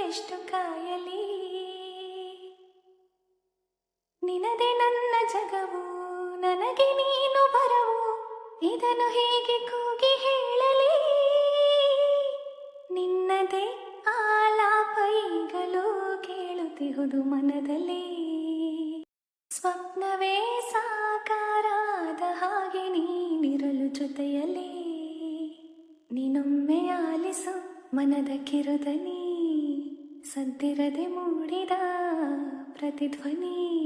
ಎಷ್ಟು ಕಾಯಲಿ. ನಿನದೆ ನನ್ನ ಜಗವು, ನನಗೆ ನೀನು ಬರವು, ಇದನ್ನು ಹೇಗೆ ಕೂಗಿ ಹೇಳಲಿ. ನಿನ್ನದೇ ಆಲಾಪ ಈಗಲೂ ಕೇಳುತ್ತಿಹುದು ಮನದಲ್ಲಿ. ಸ್ವಪ್ನವೇ ಸಾಕಾರಾದ ಹಾಗೆ ನೀನಿರಲು ಜೊತೆಯಲ್ಲಿ. ನೀನೊಮ್ಮೆ ಆಲಿಸು ಮನದ ಕಿರುದನಿ, ಸದ್ದಿರದೆ ಮೂಡಿದ ಪ್ರತಿಧ್ವನಿ.